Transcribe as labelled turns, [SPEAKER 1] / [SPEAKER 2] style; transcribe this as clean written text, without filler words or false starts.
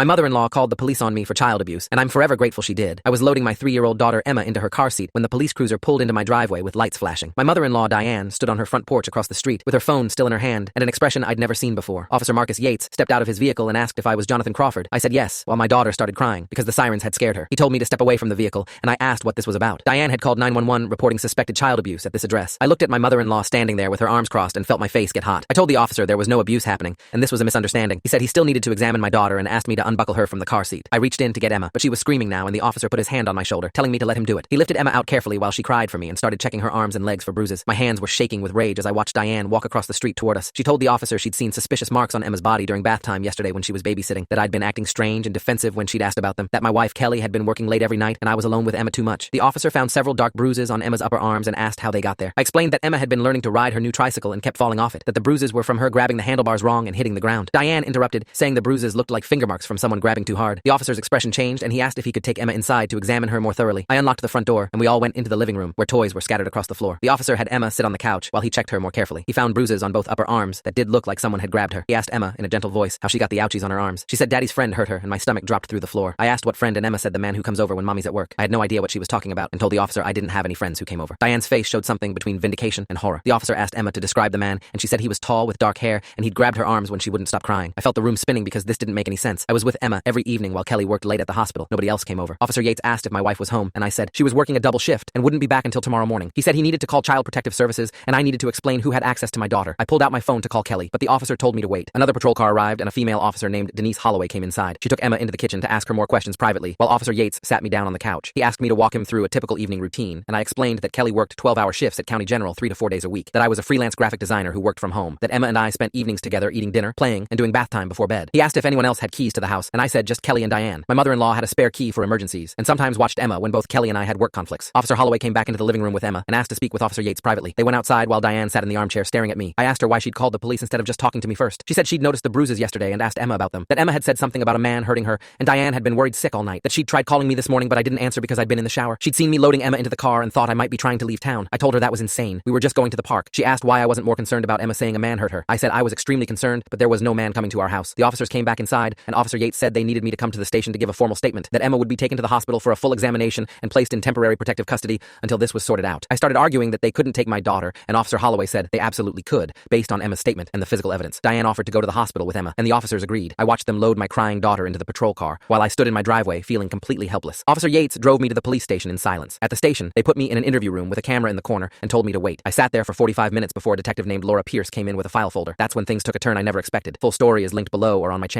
[SPEAKER 1] My mother-in-law called the police on me for child abuse, and I'm forever grateful she did. I was loading my 3-year-old daughter Emma into her car seat when the police cruiser pulled into my driveway with lights flashing. My mother-in-law, Diane, stood on her front porch across the street with her phone still in her hand and an expression I'd never seen before. Officer Marcus Yates stepped out of his vehicle and asked if I was Jonathan Crawford. I said yes, while my daughter started crying because the sirens had scared her. He told me to step away from the vehicle, and I asked what this was about. Diane had called 911 reporting suspected child abuse at this address. I looked at my mother-in-law standing there with her arms crossed and felt my face get hot. I told the officer there was no abuse happening, and this was a misunderstanding. He said he still needed to examine my daughter and asked me to unbuckle her from the car seat. I reached in to get Emma, but she was screaming now, and the officer put his hand on my shoulder, telling me to let him do it. He lifted Emma out carefully while she cried for me and started checking her arms and legs for bruises. My hands were shaking with rage as I watched Diane walk across the street toward us. She told the officer she'd seen suspicious marks on Emma's body during bath time yesterday when she was babysitting, that I'd been acting strange and defensive when she'd asked about them, that my wife Kelly had been working late every night and I was alone with Emma too much. The officer found several dark bruises on Emma's upper arms and asked how they got there. I explained that Emma had been learning to ride her new tricycle and kept falling off it, that the bruises were from her grabbing the handlebars wrong and hitting the ground. Diane interrupted, saying the bruises looked like finger marks from someone grabbing too hard. The officer's expression changed and he asked if he could take Emma inside to examine her more thoroughly. I unlocked the front door and we all went into the living room where toys were scattered across the floor. The officer had Emma sit on the couch while he checked her more carefully. He found bruises on both upper arms that did look like someone had grabbed her. He asked Emma in a gentle voice how she got the ouchies on her arms. She said Daddy's friend hurt her and my stomach dropped through the floor. I asked what friend and Emma said the man who comes over when Mommy's at work. I had no idea what she was talking about and told the officer I didn't have any friends who came over. Diane's face showed something between vindication and horror. The officer asked Emma to describe the man and she said he was tall with dark hair and he'd grabbed her arms when she wouldn't stop crying. I felt the room spinning because this didn't make any sense. I was with Emma every evening while Kelly worked late at the hospital. Nobody else came over. Officer Yates asked if my wife was home and I said she was working a double shift and wouldn't be back until tomorrow morning. He said he needed to call Child Protective Services and I needed to explain who had access to my daughter. I pulled out my phone to call Kelly, but the officer told me to wait. Another patrol car arrived and a female officer named Denise Holloway came inside. She took Emma into the kitchen to ask her more questions privately, while Officer Yates sat me down on the couch. He asked me to walk him through a typical evening routine, and I explained that Kelly worked 12-hour shifts at County General 3 to 4 days a week, that I was a freelance graphic designer who worked from home, that Emma and I spent evenings together eating dinner, playing, and doing bath time before bed. He asked if anyone else had keys to the house, and I said just Kelly and Diane. My mother-in-law had a spare key for emergencies, and sometimes watched Emma when both Kelly and I had work conflicts. Officer Holloway came back into the living room with Emma and asked to speak with Officer Yates privately. They went outside while Diane sat in the armchair staring at me. I asked her why she'd called the police instead of just talking to me first. She said she'd noticed the bruises yesterday and asked Emma about them, that Emma had said something about a man hurting her, and Diane had been worried sick all night, that she'd tried calling me this morning but I didn't answer because I'd been in the shower. She'd seen me loading Emma into the car and thought I might be trying to leave town. I told her that was insane. We were just going to the park. She asked why I wasn't more concerned about Emma saying a man hurt her. I said I was extremely concerned, but there was no man coming to our house. The officers came back inside, and Officer Yates said they needed me to come to the station to give a formal statement, that Emma would be taken to the hospital for a full examination and placed in temporary protective custody until this was sorted out. I started arguing that they couldn't take my daughter, and Officer Holloway said they absolutely could, based on Emma's statement and the physical evidence. Diane offered to go to the hospital with Emma, and the officers agreed. I watched them load my crying daughter into the patrol car, while I stood in my driveway feeling completely helpless. Officer Yates drove me to the police station in silence. At the station, they put me in an interview room with a camera in the corner and told me to wait. I sat there for 45 minutes before a detective named Laura Pierce came in with a file folder. That's when things took a turn I never expected. Full story is linked below or on my channel.